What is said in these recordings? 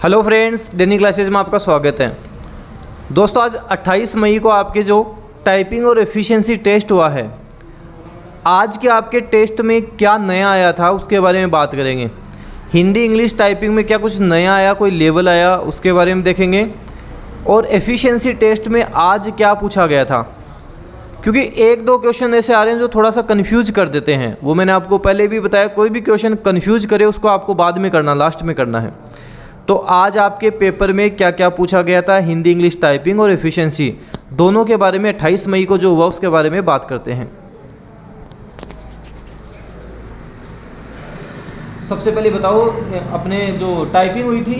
Hello friends, डेनी classes में आपका स्वागत है। दोस्तों, आज 28 मई को आपके जो टाइपिंग और एफिशिएंसी टेस्ट हुआ है, आज के आपके टेस्ट में क्या नया आया था उसके बारे में बात करेंगे। हिंदी इंग्लिश टाइपिंग में क्या कुछ नया आया, कोई लेवल आया, उसके बारे में देखेंगे। और एफिशिएंसी टेस्ट में आज क्या पूछा गया था, क्योंकि एक दो क्वेश्चन ऐसे आ रहे हैं जो थोड़ा सा कन्फ्यूज कर देते हैं। वो मैंने आपको पहले भी बताया, कोई भी क्वेश्चन कन्फ्यूज करे उसको आपको बाद में करना, लास्ट में करना है। तो आज आपके पेपर में क्या क्या पूछा गया था हिंदी इंग्लिश टाइपिंग और एफिशिएंसी दोनों के बारे में 28 मई को जो हुआ उसके बारे में बात करते हैं। सबसे पहले बताओ, अपने जो टाइपिंग हुई थी,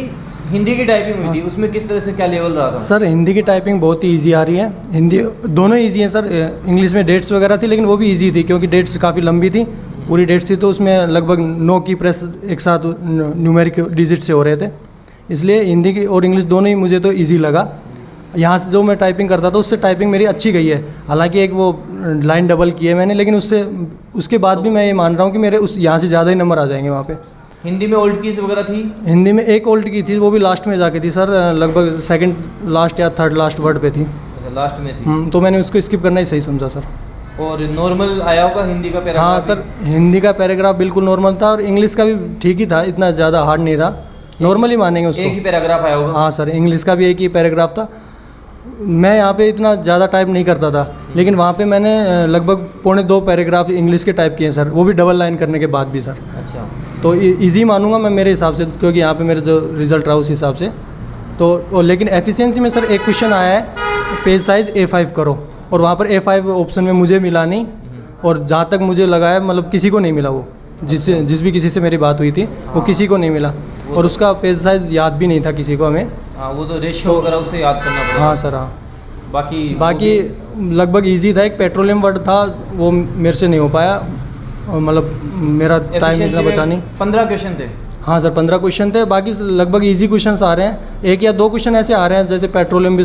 हिंदी की टाइपिंग हुई थी, उसमें किस तरह से क्या लेवल रहा था? सर, हिंदी की टाइपिंग बहुत ही इजी आ रही है। हिंदी दोनों इजी हैं सर। इंग्लिश में डेट्स वगैरह थी, लेकिन वो भी इजी थी क्योंकि डेट्स काफ़ी लंबी थी, पूरी डेट्स थी, तो उसमें लगभग 9 की प्रेस एक साथ न्यूमेरिक डिजिट से हो रहे थे। इसलिए हिंदी की और इंग्लिश दोनों ही मुझे तो ईजी लगा। यहाँ से जो मैं टाइपिंग करता था उससे टाइपिंग मेरी अच्छी गई है। हालांकि एक वो लाइन डबल की है मैंने, लेकिन उसके बाद भी मैं ये मान रहा हूँ कि मेरे यहाँ से ज़्यादा ही नंबर आ जाएंगे वहाँ पे। हिंदी में ओल्ड कीज वगैरह थी? हिंदी में एक ओल्ड की थी, वो भी लास्ट में जाके थी सर, लगभग सेकंड लास्ट या थर्ड लास्ट वर्ड पे थी। लास्ट में थी। तो मैंने उसको स्किप करना ही सही समझा सर। और नॉर्मल आया होगा हिंदी का पैराग्राफ? हाँ सर, हिंदी का पैराग्राफ बिल्कुल नॉर्मल था और इंग्लिश का भी ठीक ही था, इतना ज़्यादा हार्ड नहीं था, नॉर्मल ही मानेंगे उसको। एक ही पैराग्राफ आया होगा? हाँ सर, इंग्लिश का भी एक ही पैराग्राफ था। मैं यहाँ पे इतना ज़्यादा टाइप नहीं करता था, लेकिन वहाँ पे मैंने लगभग 2.25 पैराग्राफ इंग्लिश के टाइप किए सर, वो भी डबल लाइन करने के बाद भी सर। अच्छा, तो इजी मानूंगा मैं मेरे हिसाब से, क्योंकि यहाँ पे मेरे जो रिजल्ट रहा उस हिसाब से। तो लेकिन एफिशिएंसी में सर एक क्वेश्चन आया है, पेज साइज़ A5 करो, और वहाँ पर A5 ऑप्शन में मुझे मिला नहीं, और जहाँ तक मुझे लगा है मतलब किसी को नहीं मिला, वो जिस भी किसी से मेरी बात हुई थी वो किसी को नहीं मिला, और उसका पेज साइज़ याद भी नहीं था किसी को हमें। हाँ, वो तो रेशियो वगैरह उसे याद करना पड़ेगा। हाँ सर, हाँ। बाकी लगभग इजी था। एक पेट्रोलियम वर्ड था, वो मेरे से नहीं हो पाया, मतलब मेरा टाइम इतना बचा नहीं। 15 क्वेश्चन थे? हाँ सर, 15 क्वेश्चन थे। बाकी लगभग इजी क्वेश्चंस आ रहे हैं, एक या दो क्वेश्चन ऐसे आ रहे हैं जैसे पेट्रोलियम भी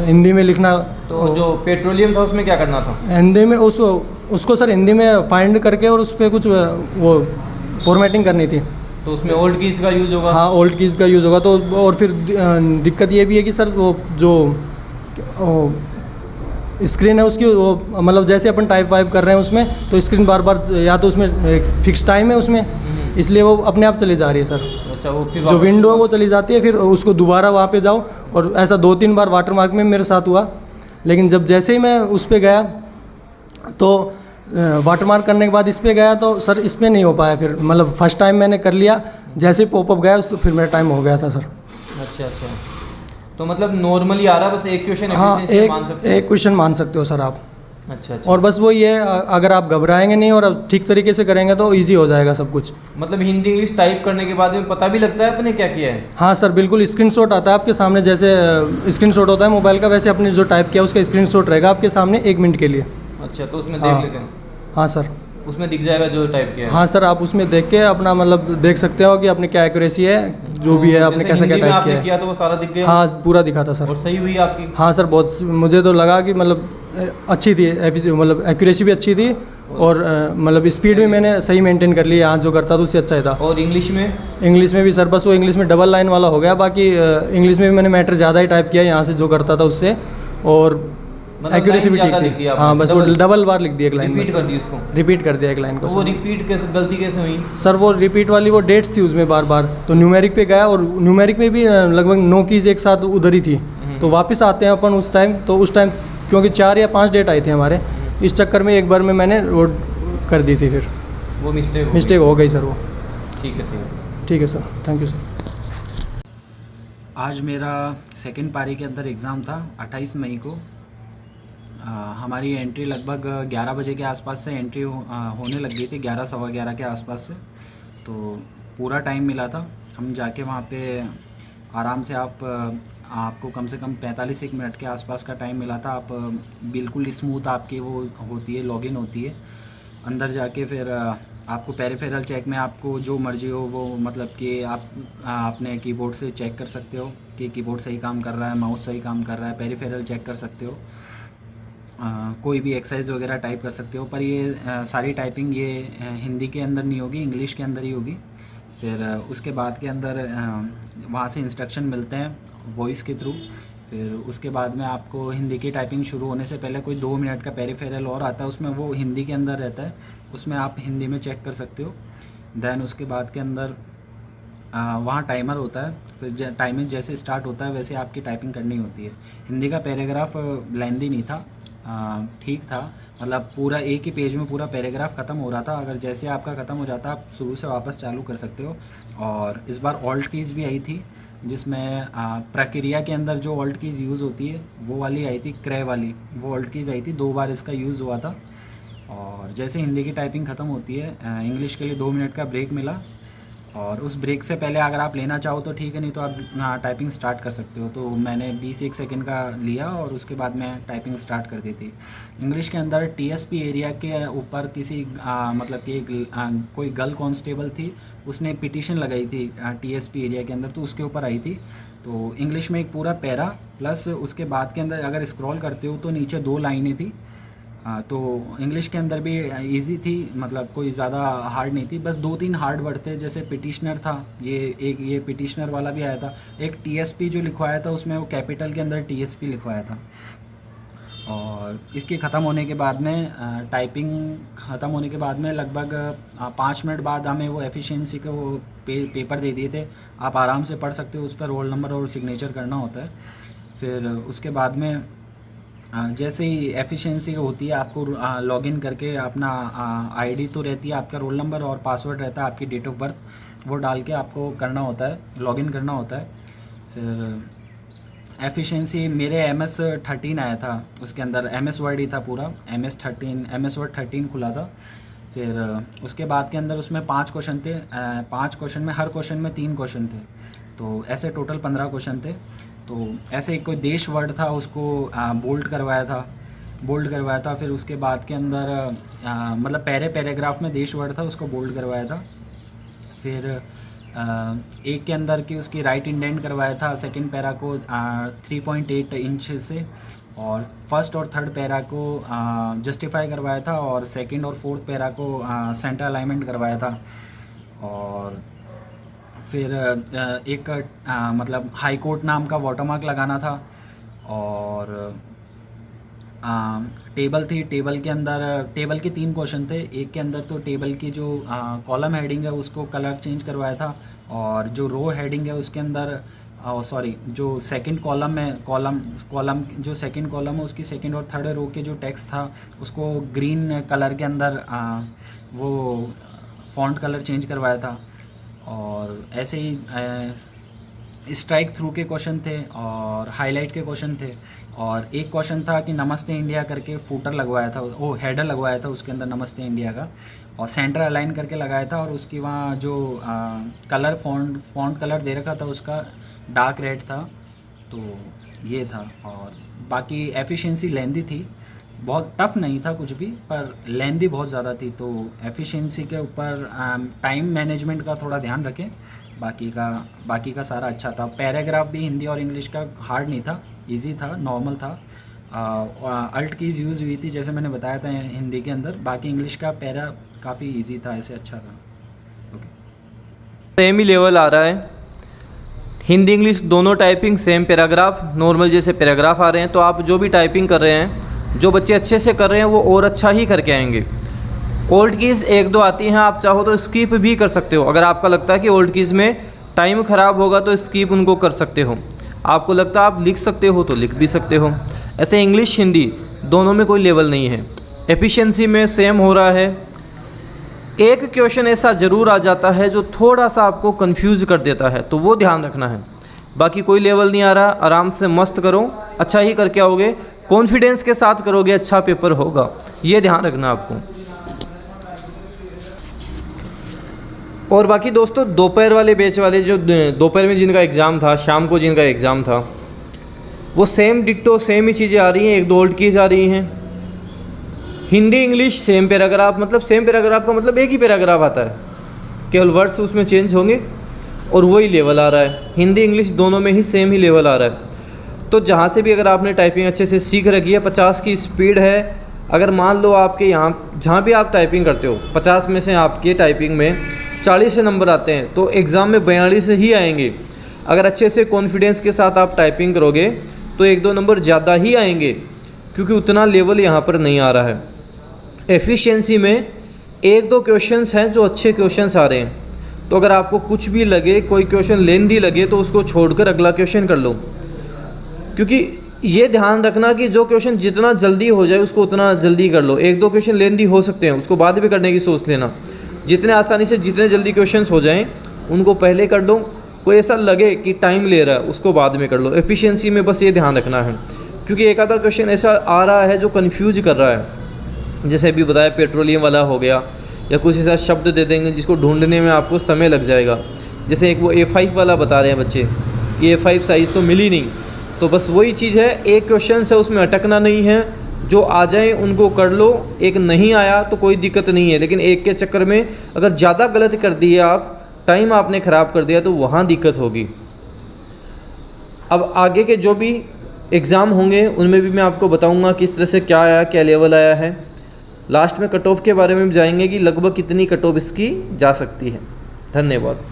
हिंदी में लिखना। तो जो पेट्रोलियम था उसमें क्या करना था हिंदी में? उसको सर हिंदी में फाइंड करके और उस पर कुछ वो फॉर्मेटिंग करनी थी। तो उसमें ओल्ड कीज का यूज़ होगा? हाँ, ओल्ड कीज का यूज़ होगा। तो और फिर दिक्कत ये भी है कि सर वो जो स्क्रीन है उसकी, वो मतलब जैसे अपन टाइप वाइप कर रहे हैं उसमें, तो स्क्रीन बार बार, या तो उसमें एक फिक्स टाइम है उसमें, इसलिए वो अपने आप चली जा रही है सर। अच्छा, वो फिर जो विंडो है वो चली जाती है, फिर उसको दोबारा वहाँ पे जाओ, और ऐसा 2-3 बार वाटर मार्क में मेरे साथ हुआ। लेकिन जब जैसे ही मैं उस पर गया, तो वाटर मार्क करने के बाद इस पर गया, तो सर इस पर नहीं हो पाया। फिर मतलब फर्स्ट टाइम मैंने कर लिया, जैसे पॉपअप गया तो फिर मेरा टाइम हो गया था सर। अच्छा, तो मतलब नॉर्मली आ रहा है, बस एक क्वेश्चन? हाँ, एक क्वेश्चन मान सकते हो सर आप। अच्छा। और बस वही है, अगर आप घबराएंगे नहीं और ठीक तरीके से करेंगे तो इजी हो जाएगा सब कुछ। मतलब हिंदी इंग्लिश टाइप करने के बाद में पता भी लगता है अपने क्या किया है? हाँ सर, बिल्कुल। स्क्रीनशॉट आता है आपके सामने, जैसे स्क्रीनशॉट होता है मोबाइल का, वैसे अपने जो टाइप किया उसका स्क्रीनशॉट रहेगा आपके सामने 1 मिनट के लिए। अच्छा, तो उसमें देख लेते हैं? हाँ सर, उसमें दिख जाएगा जो टाइप किया है? हाँ सर, आप उसमें देख के अपना मतलब देख सकते हो कि अपनी क्या एक्यूरेसी है, जो भी है आपने कैसा क्या टाइप किया तो वो सारा दिख गया? हाँ, पूरा दिखा था सर। और सही हुई आपकी? हाँ सर, बहुत। मुझे तो लगा कि मतलब अच्छी थी, मतलब एक्यूरेसी भी अच्छी थी, और मतलब स्पीड भी मैंने सही मेंटेन कर ली, यहाँ जो करता था उससे अच्छा ही था। और इंग्लिश में? इंग्लिश में भी सर, बस वो इंग्लिश में डबल लाइन वाला हो गया। बाकी इंग्लिश में भी मैंने मैटर ज़्यादा ही टाइप किया यहाँ से जो करता था उससे, और एक्यूरेसी भी ठीक थी। हाँ, बस वो डबल बार लिख दिया एक लाइन में। रिपीट कर दिया एक लाइन को। वो रिपीट कैसे, गलती कैसे हुई सर? वो रिपीट वाली वो डेट्स थी उसमें बार बार, तो न्यूमेरिक पे गया, और न्यूमेरिक में भी लगभग 9 कीज एक साथ उधर ही थी। तो वापस आते हैं अपन उस टाइम, तो उस टाइम क्योंकि 4 या 5 डेट आए थे हमारे, इस चक्कर में एक बार में मैंने वो कर दी थी, फिर वो मिस्टेक हो गई सर वो। ठीक है सर, थैंक यू सर। आज मेरा सेकंड पारी के अंदर एग्ज़ाम था 28 मई को। हमारी एंट्री लगभग 11 बजे के आसपास से एंट्री होने लग गई थी, 11 सवा 11 के आसपास से। तो पूरा टाइम मिला था, हम जाके वहाँ पे आराम से आपको कम से कम 45 मिनट के आसपास का टाइम मिला था। आप बिल्कुल स्मूथ आपकी वो होती है, लॉगिन होती है। अंदर जाके फिर आपको पेरिफेरल चेक में आपको जो मर्जी हो वो, मतलब कि आप अपने कीबोर्ड से चेक कर सकते हो कि कीबोर्ड सही काम कर रहा है, माउस सही काम कर रहा है, पेरिफेरल चेक कर सकते हो, कोई भी एक्सरसाइज वगैरह टाइप कर सकते हो। पर ये सारी टाइपिंग ये हिंदी के अंदर नहीं होगी, इंग्लिश के अंदर ही होगी। फिर उसके बाद के अंदर वहाँ से इंस्ट्रक्शन मिलते हैं वॉइस के थ्रू। फिर उसके बाद में आपको हिंदी की टाइपिंग शुरू होने से पहले कोई 2 मिनट का पेरिफेरल और आता है, उसमें वो हिंदी के अंदर रहता है, उसमें आप हिंदी में चेक कर सकते हो। देन उसके बाद के अंदर वहाँ टाइमर होता है, फिर टाइमिंग जैसे स्टार्ट होता है वैसे आपकी टाइपिंग करनी होती है। हिंदी का पैराग्राफ लेंदी नहीं था, ठीक था, मतलब पूरा एक ही पेज में पूरा पैराग्राफ ख़त्म हो रहा था। अगर जैसे आपका ख़त्म हो जाता आप शुरू से वापस चालू कर सकते हो। और इस बार ऑल्ट कीज़ भी आई थी, जिसमें प्रक्रिया के अंदर जो ऑल्ट कीज़ यूज़ होती है वो वाली आई थी, क्रय वाली, वो ऑल्ट कीज़ आई थी। 2 बार इसका यूज़ हुआ था। और जैसे हिंदी की टाइपिंग ख़त्म होती है, इंग्लिश के लिए 2 मिनट का ब्रेक मिला, और उस ब्रेक से पहले अगर आप लेना चाहो तो ठीक है, नहीं तो आप टाइपिंग स्टार्ट कर सकते हो। तो मैंने 20-1 सेकंड का लिया और उसके बाद मैं टाइपिंग स्टार्ट कर दी थी। इंग्लिश के अंदर टीएसपी एरिया के ऊपर किसी मतलब कि कोई गर्ल कांस्टेबल थी, उसने पिटीशन लगाई थी टीएसपी एरिया के अंदर, तो उसके ऊपर आई थी। तो इंग्लिश में एक पूरा पैरा प्लस उसके बाद के अंदर अगर स्क्रॉल करते हो तो नीचे 2 लाइनें थी। तो इंग्लिश के अंदर भी इजी थी, मतलब कोई ज़्यादा हार्ड नहीं थी, बस 2-3 हार्ड वर्ड थे। जैसे पिटिशनर था, ये पिटिशनर वाला भी आया था। एक टीएसपी जो लिखवाया था उसमें वो कैपिटल के अंदर टीएसपी लिखवाया था। और इसके ख़त्म होने के बाद में टाइपिंग ख़त्म होने के बाद में लगभग 5 मिनट बाद हमें वो एफिशिएंसी के वो पेपर दे दिए थे। आप आराम से पढ़ सकते हो, उस पर रोल नंबर और सिग्नेचर करना होता है। फिर उसके बाद में जैसे ही एफिशिएंसी होती है, आपको लॉगिन करके अपना आईडी तो रहती है, आपका रोल नंबर और पासवर्ड रहता है, आपकी डेट ऑफ बर्थ, वो डाल के आपको करना होता है, लॉगिन करना होता है। फिर एफिशिएंसी मेरे MS-13 आया था, उसके अंदर MS वर्ड ही था पूरा, MS वर्ड 13 खुला था। फिर उसके बाद के अंदर उसमें 5 क्वेश्चन थे, 5 क्वेश्चन में हर क्वेश्चन में 3 क्वेश्चन थे, तो ऐसे टोटल 15 क्वेश्चन थे। तो ऐसे एक कोई देश वर्ड था, उसको बोल्ड करवाया था। फिर उसके बाद के अंदर मतलब पैराग्राफ में देश वर्ड था, उसको बोल्ड करवाया था। फिर एक के अंदर की उसकी राइट इंडेंट करवाया था, सेकंड पैरा को 3.8 इंच से, और फर्स्ट और थर्ड पैरा को जस्टिफाई करवाया था, और सेकंड और फोर्थ पैरा को सेंटर अलाइनमेंट करवाया था। और फिर एक मतलब हाई कोर्ट नाम का वाटरमार्क लगाना था। और टेबल थी, टेबल के अंदर टेबल के 3 क्वेश्चन थे। एक के अंदर तो टेबल की जो कॉलम हेडिंग है उसको कलर चेंज करवाया था, और जो रो हेडिंग है उसके अंदर जो सेकंड कॉलम में कॉलम जो सेकंड कॉलम है उसकी सेकंड और थर्ड रो के जो टेक्स्ट था उसको ग्रीन कलर के अंदर वो फॉन्ट कलर चेंज करवाया था। और ऐसे ही स्ट्राइक थ्रू के क्वेश्चन थे और हाईलाइट के क्वेश्चन थे। और एक क्वेश्चन था कि नमस्ते इंडिया करके फूटर लगवाया था, वो हेडर लगवाया था उसके अंदर नमस्ते इंडिया का, और सेंटर अलाइन करके लगाया था। और उसकी वहाँ जो कलर फॉन्ट कलर दे रखा था उसका डार्क रेड था। तो ये था। और बाकी एफिशिएंसी लेंदी थी, बहुत टफ़ नहीं था कुछ भी, पर लेंदी बहुत ज़्यादा थी। तो एफिशिएंसी के ऊपर टाइम मैनेजमेंट का थोड़ा ध्यान रखें, बाकी का सारा अच्छा था। पैराग्राफ भी हिंदी और इंग्लिश का हार्ड नहीं था, इजी था, नॉर्मल था। अल्ट कीज़ यूज़ हुई थी जैसे मैंने बताया था हिंदी के अंदर। बाकी इंग्लिश का पैरा काफ़ी इजी था, ऐसे अच्छा था। ओके, सेम ही लेवल आ रहा है, हिंदी इंग्लिश दोनों टाइपिंग सेम, पैराग्राफ नॉर्मल जैसे पैराग्राफ आ रहे हैं। तो आप जो भी टाइपिंग कर रहे हैं, जो बच्चे अच्छे से कर रहे हैं वो और अच्छा ही करके आएंगे। ओल्ड कीज़ 1-2 आती हैं, आप चाहो तो स्किप भी कर सकते हो। अगर आपका लगता है कि ओल्ड कीज़ में टाइम ख़राब होगा तो स्किप उनको कर सकते हो। आपको लगता है आप लिख सकते हो तो लिख भी सकते हो। ऐसे इंग्लिश हिंदी दोनों में कोई लेवल नहीं है, एफिशिएंसी में सेम हो रहा है। एक क्वेश्चन ऐसा ज़रूर आ जाता है जो थोड़ा सा आपको कंफ्यूज कर देता है, तो वो ध्यान रखना है। बाकी कोई लेवल नहीं आ रहा, आराम से मस्त करो, अच्छा ही करके आओगे, कॉन्फिडेंस के साथ करोगे, अच्छा पेपर होगा, ये ध्यान रखना आपको। और बाकी दोस्तों दोपहर वाले बैच वाले जो दोपहर में जिनका एग्ज़ाम था, शाम को जिनका एग्ज़ाम था, वो सेम डिट्टो सेम ही चीज़ें आ रही हैं, 1-2 ओल्ड कीज़ आ रही हैं। हिंदी इंग्लिश सेम पैराग्राफ, मतलब सेम पैराग्राफ का मतलब एक ही पैराग्राफ आता है, केवल वर्ड्स उसमें चेंज होंगे और वही लेवल आ रहा है। हिंदी इंग्लिश दोनों में ही सेम ही लेवल आ रहा है। तो जहाँ से भी अगर आपने टाइपिंग अच्छे से सीख रखी है, 50 की स्पीड है, अगर मान लो आपके यहाँ जहाँ भी आप टाइपिंग करते हो 50 में से आपके टाइपिंग में 40 से नंबर आते हैं तो एग्ज़ाम में 42 से ही आएंगे। अगर अच्छे से कॉन्फिडेंस के साथ आप टाइपिंग करोगे तो 1-2 नंबर ज़्यादा ही आएंगे, क्योंकि उतना लेवल यहाँ पर नहीं आ रहा है। एफिशिएंसी में 1-2 क्वेश्चंस हैं जो अच्छे क्वेश्चंस आ रहे हैं, तो अगर आपको कुछ भी लगे, कोई क्वेश्चन लेंदी लगे, तो उसको छोड़कर अगला क्वेश्चन कर लो। क्योंकि ये ध्यान रखना कि जो क्वेश्चन जितना जल्दी हो जाए उसको उतना जल्दी कर लो। 1-2 क्वेश्चन लेंदी हो सकते हैं, उसको बाद में करने की सोच लेना। जितने आसानी से जितने जल्दी क्वेश्चंस हो जाएं उनको पहले कर दो। कोई ऐसा लगे कि टाइम ले रहा है उसको बाद में कर लो। एफिशिएंसी में बस ये ध्यान रखना है, क्योंकि एक आधा क्वेश्चन ऐसा आ रहा है जो कन्फ्यूज कर रहा है। जैसे अभी बताया पेट्रोलियम वाला हो गया, या कुछ ऐसा शब्द दे देंगे जिसको ढूंढने में आपको समय लग जाएगा। जैसे एक वो A5 वाला बता रहे हैं बच्चे, ये A5 साइज़ तो मिली नहीं, तो बस वही चीज़ है। एक क्वेश्चन है उसमें अटकना नहीं है, जो आ जाए उनको कर लो। एक नहीं आया तो कोई दिक्कत नहीं है, लेकिन एक के चक्कर में अगर ज़्यादा गलत कर दिए आप, टाइम आपने ख़राब कर दिया, तो वहाँ दिक्कत होगी। अब आगे के जो भी एग्ज़ाम होंगे उनमें भी मैं आपको बताऊंगा किस तरह से क्या आया, क्या लेवल आया है। लास्ट में कट ऑफ के बारे में भी जाएंगे कि लगभग कितनी कट ऑफ इसकी जा सकती है। धन्यवाद।